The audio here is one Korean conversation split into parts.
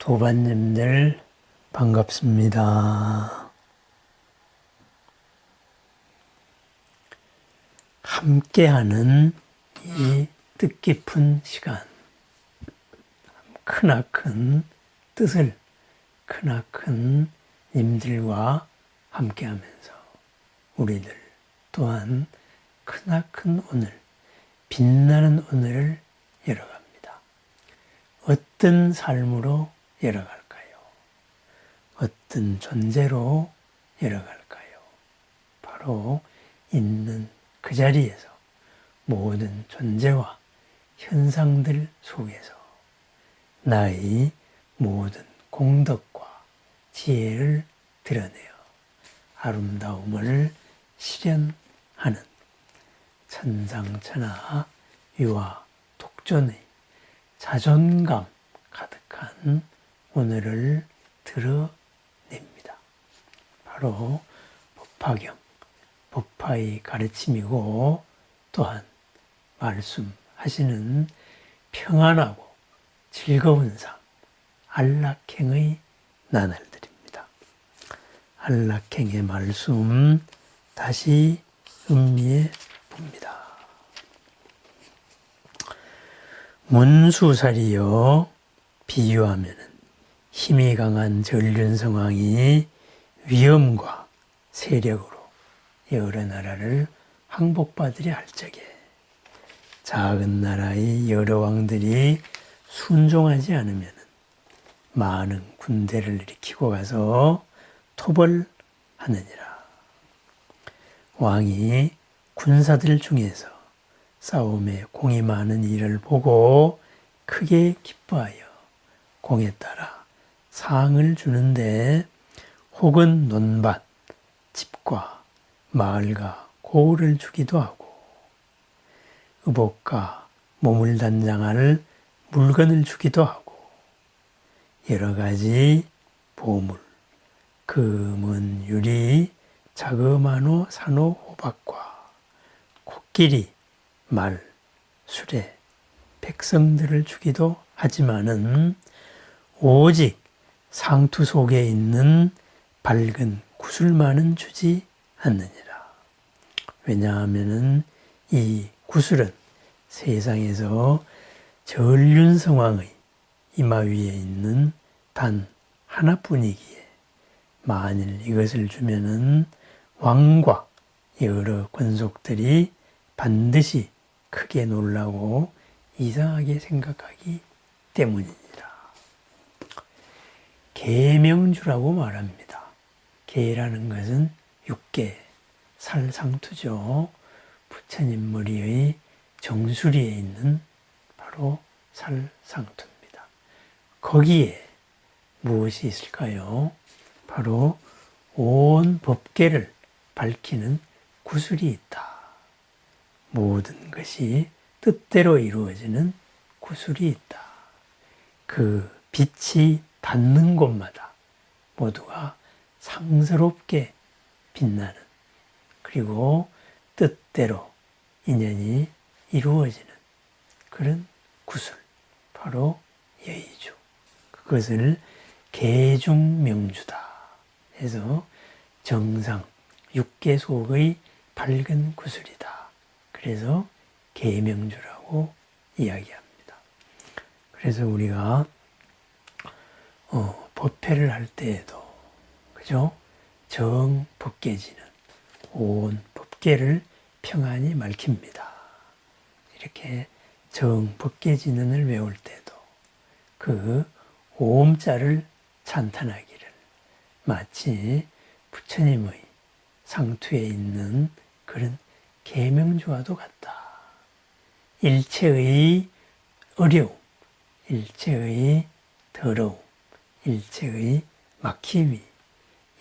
도반님들 반갑습니다. 함께하는 이 뜻깊은 시간, 크나큰 뜻을 크나큰 님들과 함께하면서 우리들 또한 크나큰 오늘, 빛나는 오늘을 열어갑니다. 어떤 삶으로 열어갈까요? 어떤 존재로 열어갈까요? 바로 있는 그 자리에서 모든 존재와 현상들 속에서 나의 모든 공덕과 지혜를 드러내어 아름다움을 실현하는 천상천하 유아 독존의 자존감 가득한 오늘을 드러냅니다. 바로 법화경, 법화의 가르침이고 또한 말씀하시는 평안하고 즐거운 삶, 안락행의 나날들입니다. 안락행의 말씀 다시 음미해 봅니다. 문수살이여 비유하면은 힘이 강한 전륜성왕이 위엄과 세력으로 여러 나라를 항복받으려 할 적에 작은 나라의 여러 왕들이 순종하지 않으면 많은 군대를 일으키고 가서 토벌하느니라. 왕이 군사들 중에서 싸움에 공이 많은 이를 보고 크게 기뻐하여 공에 따라 상을 주는데 혹은 논밭, 집과 마을과 고을을 주기도 하고 의복과 몸을 단장할 물건을 주기도 하고 여러 가지 보물, 금은 유리, 자그마노 산호 호박과 코끼리, 말, 수레, 백성들을 주기도 하지만은 오직 상투 속에 있는 밝은 구슬만은 주지 않느니라. 왜냐하면은 이 구슬은 세상에서 전륜성왕의 이마 위에 있는 단 하나뿐이기에 만일 이것을 주면은 왕과 여러 권속들이 반드시 크게 놀라고 이상하게 생각하기 때문이니라. 계명주라고 말합니다. 계라는 것은 육계, 살상투죠. 부처님 머리의 정수리에 있는 바로 살상투입니다. 거기에 무엇이 있을까요? 바로 온 법계를 밝히는 구슬이 있다. 모든 것이 뜻대로 이루어지는 구슬이 있다. 그 빛이 닿는 곳마다 모두가 상스럽게 빛나는, 그리고 뜻대로 인연이 이루어지는 그런 구슬, 바로 여의주. 그것을 계중명주다 해서 정상, 육계 속의 밝은 구슬이다. 그래서 계명주라고 이야기합니다. 그래서 우리가 법회를 할 때에도 그죠? 정법계지는 온 법계를 평안히 밝힙니다. 이렇게 정법계지는을 외울 때도 그 오음자를 찬탄하기를 마치 부처님의 상투에 있는 그런 계명주와도 같다. 일체의 어려움, 일체의 더러움, 일체의 막힘이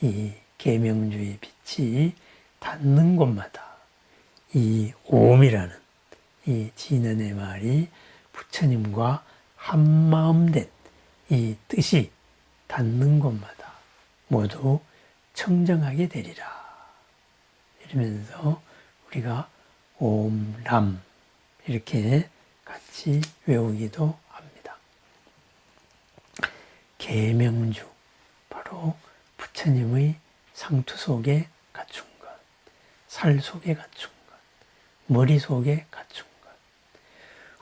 이 계명주의 빛이 닿는 곳마다 이 오음이라는 이 진언의 말이 부처님과 한마음 된 이 뜻이 닿는 곳마다 모두 청정하게 되리라. 이러면서 우리가 옴람 이렇게 같이 외우기도 합니다. 계명주, 바로 부처님의 상투 속에 갖춘 것, 살 속에 갖춘 것, 머리 속에 갖춘 것.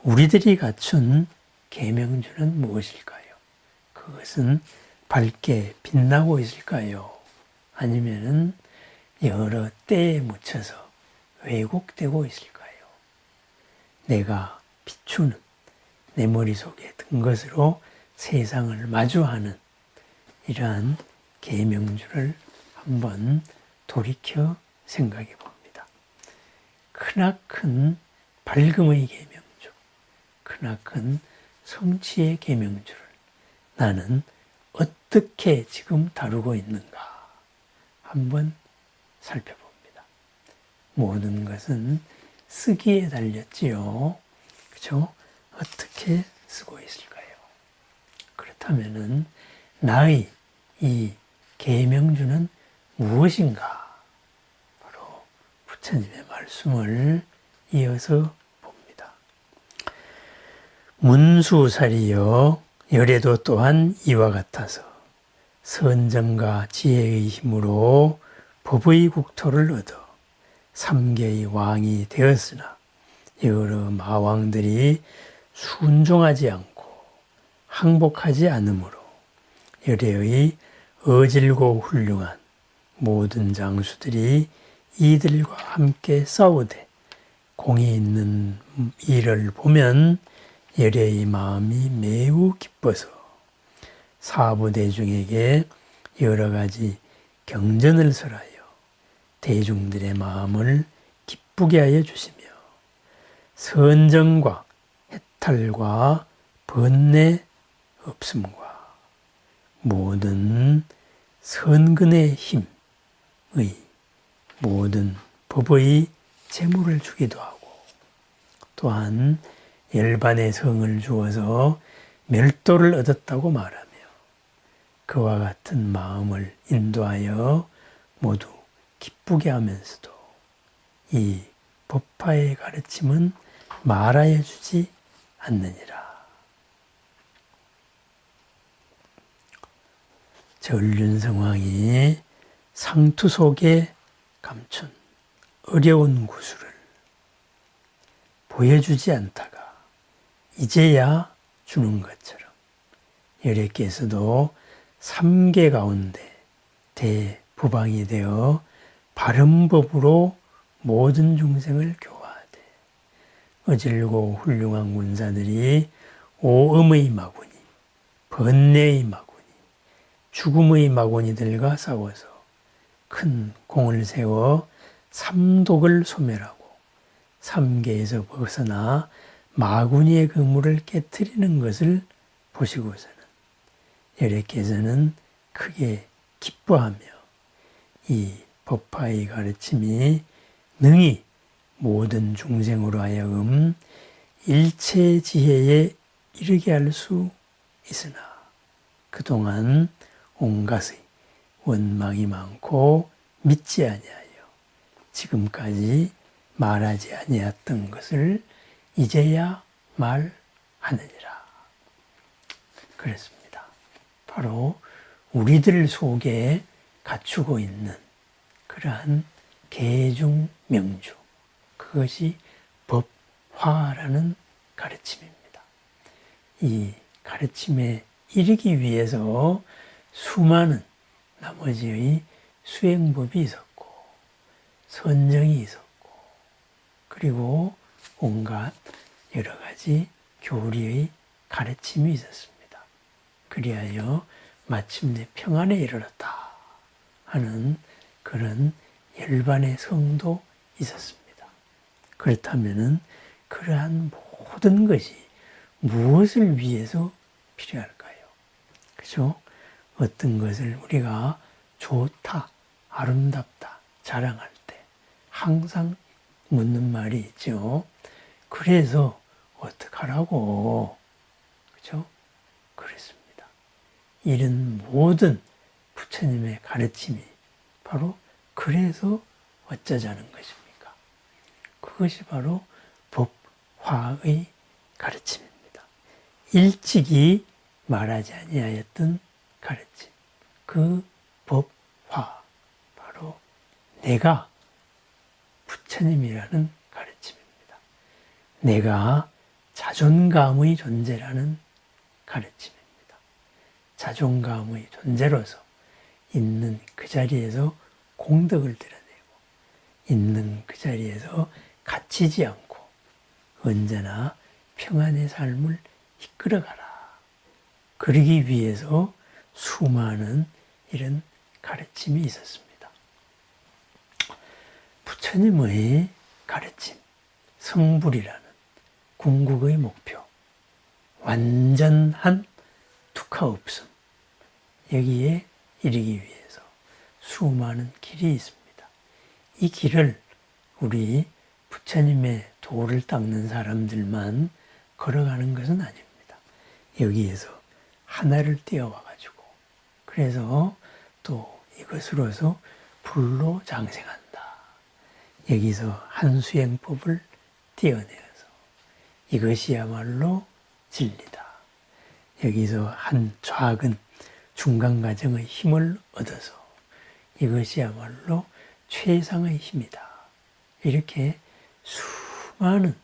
우리들이 갖춘 계명주는 무엇일까요? 그것은 밝게 빛나고 있을까요? 아니면은 여러 때에 묻혀서 왜곡되고 있을까요? 내가 비추는 내 머릿속에 든 것으로 세상을 마주하는 이러한 계명주를 한번 돌이켜 생각해 봅니다. 크나큰 밝음의 계명주, 크나큰 성취의 계명주를 나는 어떻게 지금 다루고 있는가 한번 살펴봅니다. 모든 것은 쓰기에 달렸지요. 그렇죠? 어떻게 쓰고 있을까요? 그렇다면은 나의 이 계명주는 무엇인가? 바로 부처님의 말씀을 이어서 봅니다. 문수살이여 열애도 또한 이와 같아서 선정과 지혜의 힘으로 법의 국토를 얻어 삼계의 왕이 되었으나 여러 마왕들이 순종하지 않고 항복하지 않으므로 열애의 어질고 훌륭한 모든 장수들이 이들과 함께 싸우되 공이 있는 이를 보면 열애의 마음이 매우 기뻐서 사부대중에게 여러 가지 경전을 설하여 대중들의 마음을 기쁘게 하여 주시며 선정과 해탈과 번뇌 없음과 모든 선근의 힘의 모든 법의 재물을 주기도 하고 또한 열반의 성을 주어서 멸도를 얻었다고 말하며 그와 같은 마음을 인도하여 모두 기쁘게 하면서도 이 법화의 가르침은 말하여 주지 않느니라. 전륜성왕이 상투 속에 감춘 어려운 구술을 보여주지 않다가 이제야 주는 것처럼 열애께서도 삼계 가운데 대부방이 되어 바른 법으로 모든 중생을 교화하되 어질고 훌륭한 군사들이 오음의 마구니, 번뇌의 마구니, 죽음의 마구니들과 싸워서 큰 공을 세워 삼독을 소멸하고 삼계에서 벗어나 마구니의 그물을 깨트리는 것을 보시고서는 열애께서는 크게 기뻐하며 이 법화의 가르침이 능히 모든 중생으로 하여금 일체 지혜에 이르게 할 수 있으나 그동안 온갖의 원망이 많고 믿지 아니하여 지금까지 말하지 아니했던 것을 이제야 말하느니라. 그랬습니다. 바로 우리들 속에 갖추고 있는 그러한 계중명주, 그것이 법화라는 가르침입니다. 이 가르침에 이르기 위해서 수많은 나머지의 수행법이 있었고 선정이 있었고 그리고 온갖 여러 가지 교리의 가르침이 있었습니다. 그리하여 마침내 평안에 이르렀다 하는 그런 열반의 성도 있었습니다. 그렇다면은 그러한 모든 것이 무엇을 위해서 필요할까요? 그죠? 어떤 것을 우리가 좋다, 아름답다, 자랑할 때 항상 묻는 말이 있죠. 그래서 어떡하라고, 그죠? 그랬습니다. 이런 모든 부처님의 가르침이 바로 그래서 어쩌자는 것입니까? 그것이 바로 법화의 가르침입니다. 일찍이 말하지 아니하였던 가르침, 그 법화, 바로 내가 부처님이라는 가르침입니다. 내가 자존감의 존재라는 가르침입니다. 자존감의 존재로서 있는 그 자리에서 공덕을 드러내고 있는 그 자리에서 갇히지 않고 언제나 평안의 삶을 이끌어가라. 그러기 위해서 수많은 이런 가르침이 있었습니다. 부처님의 가르침, 성불이라는 궁극의 목표, 완전한 두카 없음, 여기에 이르기 위해서 수많은 길이 있습니다. 이 길을 우리 부처님의 도를 닦는 사람들만 걸어가는 것은 아닙니다. 여기에서 하나를 떼어와가지고 그래서 또 이것으로서 불로 장생한다. 여기서 한 수행법을 떼어내어서 이것이야말로 진리다. 여기서 한 작은 중간 과정의 힘을 얻어서 이것이야말로 최상의 힘이다. 이렇게 수많은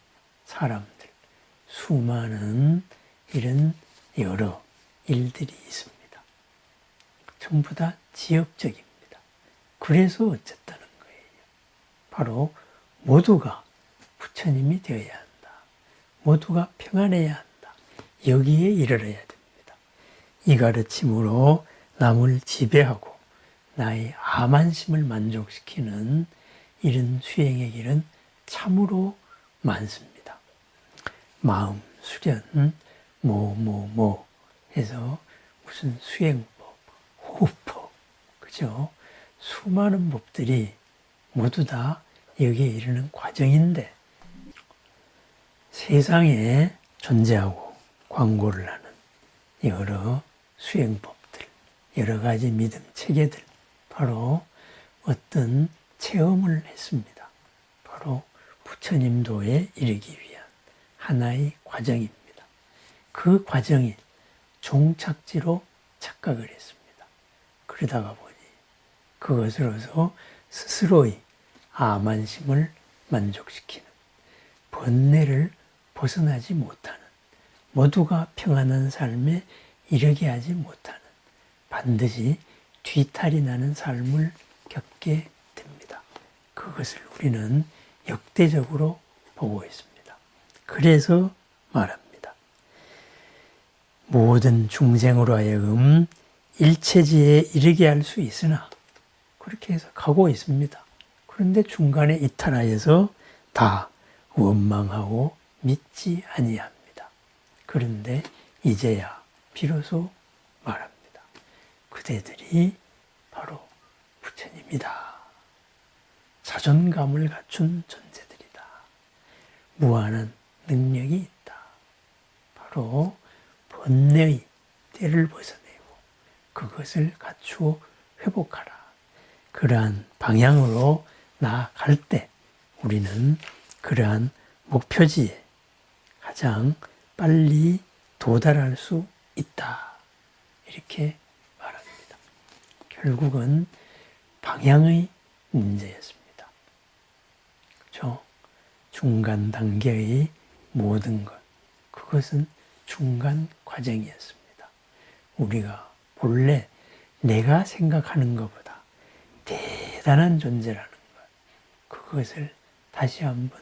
사람들, 수많은 이런 여러 일들이 있습니다. 전부 다 지엽적입니다. 그래서 어쨌다는 거예요. 바로 모두가 부처님이 되어야 한다. 모두가 평안해야 한다. 여기에 이르러야 됩니다. 이 가르침으로 남을 지배하고 나의 아만심을 만족시키는 이런 수행의 길은 참으로 많습니다. 마음, 수련, 해서 무슨 수행법, 호흡법, 그죠? 수많은 법들이 모두 다 여기에 이르는 과정인데 세상에 존재하고 광고를 하는 여러 수행법들, 여러 가지 믿음 체계들, 바로 어떤 체험을 했습니다. 바로 부처님도에 이르기 위한 하나의 과정입니다. 그 과정이 종착지로 착각을 했습니다. 그러다가 보니 그것으로서 스스로의 아만심을 만족시키는 번뇌를 벗어나지 못하는 모두가 평안한 삶에 이르게 하지 못하는 반드시 뒤탈이 나는 삶을 겪게 됩니다. 그것을 우리는 역대적으로 보고 있습니다. 그래서 말합니다. 모든 중생으로 하여금 일체지에 이르게 할 수 있으나 그렇게 해서 가고 있습니다. 그런데 중간에 이탈하여서 다 원망하고 믿지 아니합니다. 그런데 이제야 비로소 말합니다. 그대들이 바로 부처님이다. 자존감을 갖춘 존재들이다. 무한한 능력이 있다. 바로 번뇌의 때를 벗어내고 그것을 갖추어 회복하라. 그러한 방향으로 나아갈 때 우리는 그러한 목표지에 가장 빨리 도달할 수 있다. 이렇게 말합니다. 결국은 방향의 문제였습니다. 그렇죠? 중간 단계의 모든 것, 그것은 중간 과정이었습니다. 우리가 본래 내가 생각하는 것보다 대단한 존재라는 것, 그것을 다시 한번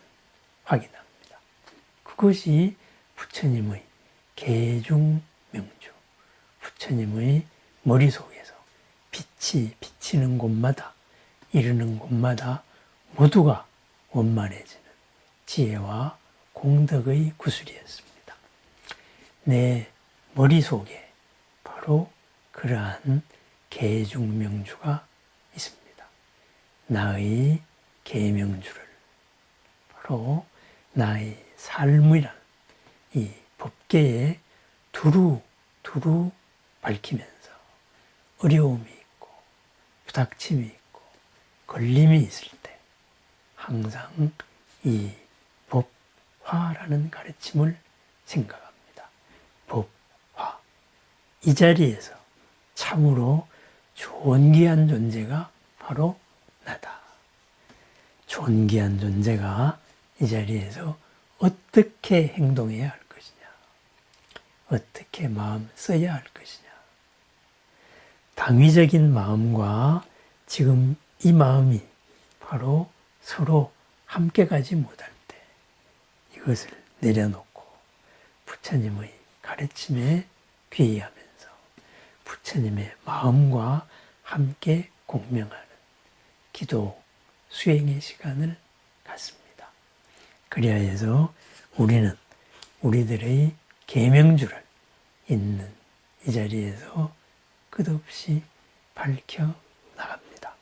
확인합니다. 그것이 부처님의 계중명주, 부처님의 머릿속에서 빛이 비치는 곳마다, 이르는 곳마다 모두가 원만해지는 지혜와 공덕의 구슬이었습니다. 내 머릿속에 바로 그러한 계중명주가 있습니다. 나의 계명주를 바로 나의 삶이란 이 법계에 두루 밝히면서 어려움이 있고 부닥침이 있고 걸림이 있을 때 항상 이 법화라는 가르침을 생각합니다. 법화. 이 자리에서 참으로 존귀한 존재가 바로 나다. 존귀한 존재가 이 자리에서 어떻게 행동해야 할 것이냐, 어떻게 마음 써야 할 것이냐. 당위적인 마음과 지금 이 마음이 바로 서로 함께 가지 못할 때 이것을 내려놓고 부처님의 가르침에 귀의하면서 부처님의 마음과 함께 공명하는 기도 수행의 시간을 갖습니다. 그리하여 해서 우리는 우리들의 계명주를 있는 이 자리에서 끝없이 밝혀 나갑니다.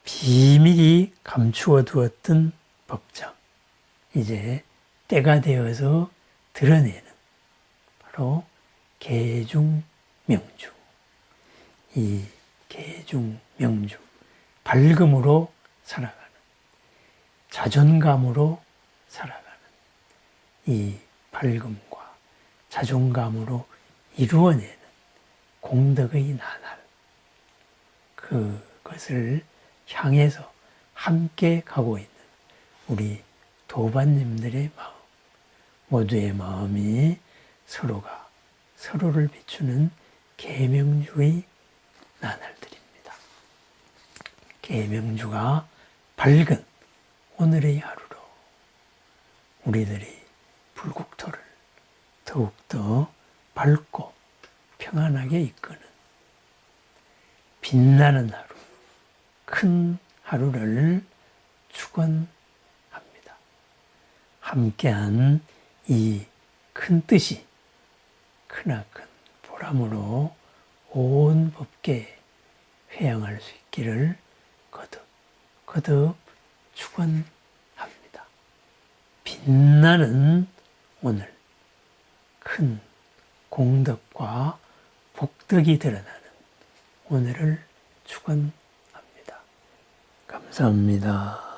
비밀이 감추어 두었던 법정, 이제 때가 되어서 드러내는 바로 계중명주. 이 계중명주, 밝음으로 살아가는, 자존감으로 살아가는 이 밝음과 자존감으로 이루어내는 공덕의 나날, 그것을 향해서 함께 가고 있는 우리 도반님들의 마음, 모두의 마음이 서로가 서로를 비추는 계명주의 나날들입니다. 계명주가 밝은 오늘의 하루로 우리들의 불국토를 더욱더 밝고 평안하게 이끄는 빛나는 하루, 큰 하루를 축원합니다. 함께한 이 큰 뜻이 크나큰 보람으로 온 법계에 회양할 수 있기를 거듭 축원합니다. 빛나는 오늘, 큰 공덕과 복덕이 드러나는 오늘을 축원합니다. 감사합니다.